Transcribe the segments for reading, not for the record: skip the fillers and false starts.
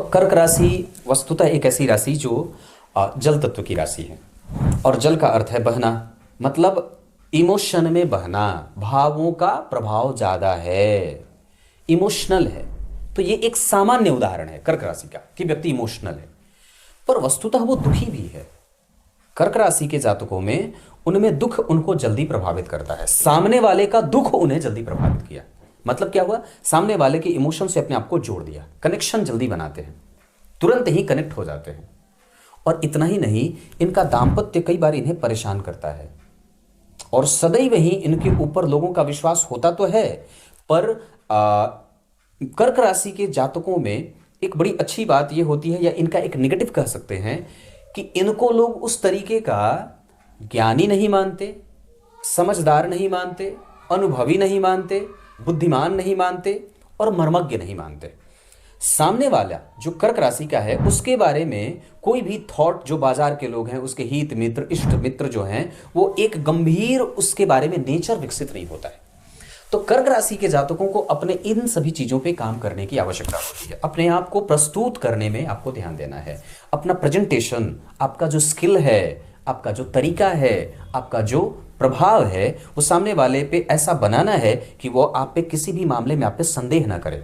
कर्क राशि वस्तुतः एक ऐसी राशि जो जल तत्व की राशि है, और जल का अर्थ है बहना, मतलब इमोशन में बहना, भावों का प्रभाव ज़्यादा है, इमोशनल है। तो ये एक सामान्य उदाहरण है कर्क राशि का कि व्यक्ति इमोशनल है, पर वस्तुतः वो दुखी भी है। कर्क राशि के जातकों में उनमें दुख उनको जल्दी प्रभावित करता है। सामने वाले का दुख उन्हें जल्दी प्रभावित किया, मतलब क्या हुआ, सामने वाले के इमोशन से अपने आप को जोड़ दिया, कनेक्शन जल्दी बनाते हैं, तुरंत ही कनेक्ट हो जाते हैं। और इतना ही नहीं, इनका दाम्पत्य कई बार इन्हें परेशान करता है, और सदैव ही इनके ऊपर लोगों का विश्वास होता तो है, पर कर्क राशि के जातकों में एक बड़ी अच्छी बात यह होती है, या इनका एक नेगेटिव कह सकते हैं, कि इनको लोग उस तरीके का ज्ञानी नहीं मानते, समझदार नहीं मानते, अनुभवी नहीं मानते, बुद्धिमान नहीं मानते और मर्मज्ञ नहीं मानते। सामने वाला जो कर्क राशि का है उसके बारे में कोई भी थॉट, जो बाजार के लोग हैं, उसके हित मित्र, इष्ट मित्र जो हैं, वो एक गंभीर उसके बारे में नेचर विकसित नहीं होता है। तो कर्क राशि के जातकों को अपने इन सभी चीज़ों पे काम करने की आवश्यकता होती है। अपने आप को प्रस्तुत करने में आपको ध्यान देना है। अपना प्रेजेंटेशन, आपका जो स्किल है, आपका जो तरीका है, आपका जो प्रभाव है, वो सामने वाले पे ऐसा बनाना है कि वो आप पे किसी भी मामले में आप पे संदेह ना करे।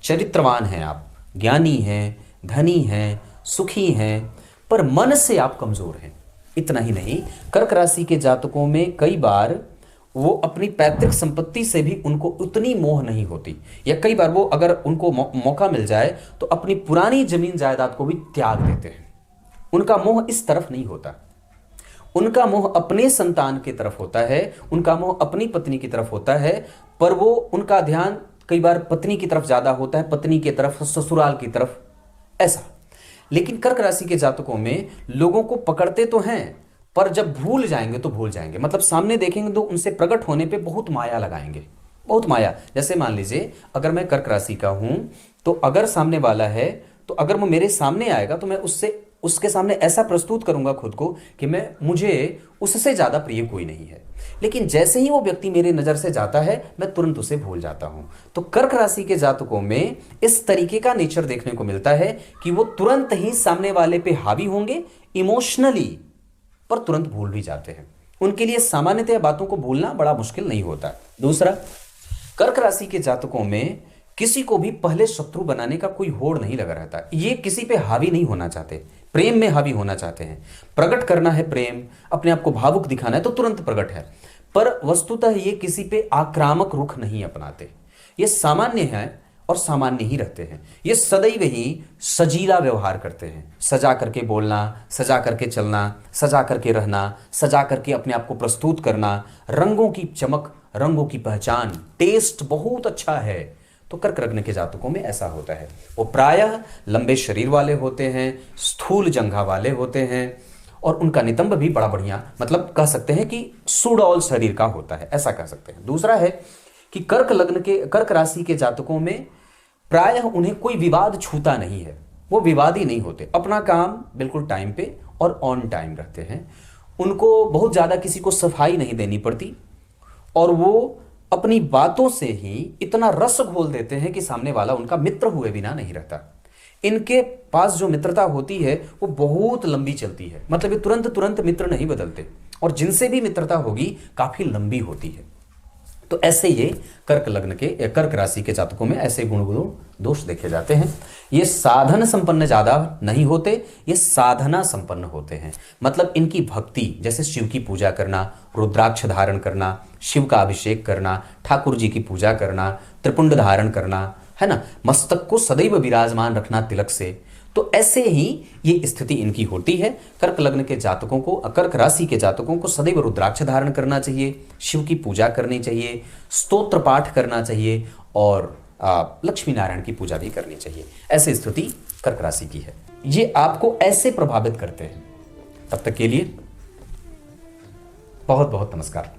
चरित्रवान हैं आप, ज्ञानी हैं, धनी हैं, सुखी हैं, पर मन से आप कमज़ोर हैं। इतना ही नहीं, कर्क राशि के जातकों में कई बार वो अपनी पैतृक संपत्ति से भी उनको उतनी मोह नहीं होती, या कई बार वो अगर उनको मौका मिल जाए तो अपनी पुरानी जमीन जायदाद को भी त्याग देते हैं। उनका मोह इस तरफ नहीं होता, उनका मोह अपने संतान की तरफ होता है, उनका मोह अपनी पत्नी की तरफ होता है, पर वो उनका ध्यान कई बार पत्नी की तरफ ज़्यादा होता है, पत्नी की तरफ, ससुराल की तरफ, ऐसा। लेकिन कर्क राशि के जातकों में लोगों को पकड़ते तो हैं, पर जब भूल जाएंगे तो भूल जाएंगे, मतलब सामने देखेंगे तो उनसे प्रकट होने पे बहुत माया लगाएंगे, बहुत माया। जैसे मान लीजिए अगर मैं कर्क राशि का हूं, तो अगर सामने वाला है, तो अगर वो मेरे सामने आएगा तो मैं उसके सामने ऐसा प्रस्तुत करूंगा खुद को कि मुझे उससे ज़्यादा प्रिय कोई नहीं है। लेकिन जैसे ही वो व्यक्ति मेरी नज़र से जाता है, मैं तुरंत उसे भूल जाता हूं। तो कर्क राशि के जातकों में इस तरीके का नेचर देखने को मिलता है कि वो तुरंत ही सामने वाले पे हावी होंगे इमोशनली, पर तुरंत भूल भी जाते हैं। उनके लिए सामान्यतः बातों को भूलना बड़ा मुश्किल नहीं होता। दूसरा, कर्क राशि के जातकों में किसी को भी पहले शत्रु बनाने का कोई होड़ नहीं लगा रहता। ये किसी पे हावी नहीं होना चाहते, प्रेम में हावी होना चाहते हैं। प्रकट करना है प्रेम, अपने आप को भावुक दिखाना है तो तुरंत प्रकट है, पर वस्तुतः ये किसी पे आक्रामक रुख नहीं अपनाते। ये सामान्य है और सामान्य ही रहते हैं। ये सदैव ही सजीला व्यवहार करते हैं, सजा करके बोलना, सजा करके चलना, सजा करके रहना, सजा करके अपने आप को प्रस्तुत करना, रंगों की चमक, रंगों की पहचान, टेस्ट बहुत अच्छा है। तो कर्क लग्न के जातकों में ऐसा होता है। वो प्रायः लंबे शरीर वाले होते हैं, स्थूल जंघा वाले होते हैं, और उनका नितंब भी बड़ा बढ़िया, मतलब कह सकते हैं कि सुडौल शरीर का होता है, ऐसा कह सकते हैं। दूसरा है कि कर्क राशि के जातकों में प्रायः उन्हें कोई विवाद छूता नहीं है, वो विवादी नहीं होते, अपना काम बिल्कुल टाइम पे और ऑन टाइम रखते हैं। उनको बहुत ज़्यादा किसी को सफाई नहीं देनी पड़ती, और वो अपनी बातों से ही इतना रस घोल देते हैं कि सामने वाला उनका मित्र हुए बिना नहीं रहता। इनके पास जो मित्रता होती है वो बहुत लंबी चलती है, मतलब ये तुरंत तुरंत मित्र नहीं बदलते, और जिनसे भी मित्रता होगी काफ़ी लंबी होती है। तो ऐसे ये कर्क राशि के जातकों में ऐसे गुण दोष देखे जाते हैं। ये साधन संपन्न ज़्यादा नहीं होते, ये साधना संपन्न होते हैं। मतलब इनकी भक्ति, जैसे शिव की पूजा करना, रुद्राक्ष धारण करना, शिव का अभिषेक करना, ठाकुर जी की पूजा करना, त्रिपुंड धारण करना, है ना, मस्तक को सदैव विराजमान रखना तिलक से, तो ऐसे ही ये स्थिति इनकी होती है। कर्क लग्न के जातकों को, कर्क राशि के जातकों को सदैव रुद्राक्ष धारण करना चाहिए, शिव की पूजा करनी चाहिए, स्तोत्र पाठ करना चाहिए, और लक्ष्मी नारायण की पूजा भी करनी चाहिए। ऐसी स्थिति कर्क राशि की है। ये आपको ऐसे प्रभावित करते हैं। तब तक के लिए बहुत बहुत नमस्कार।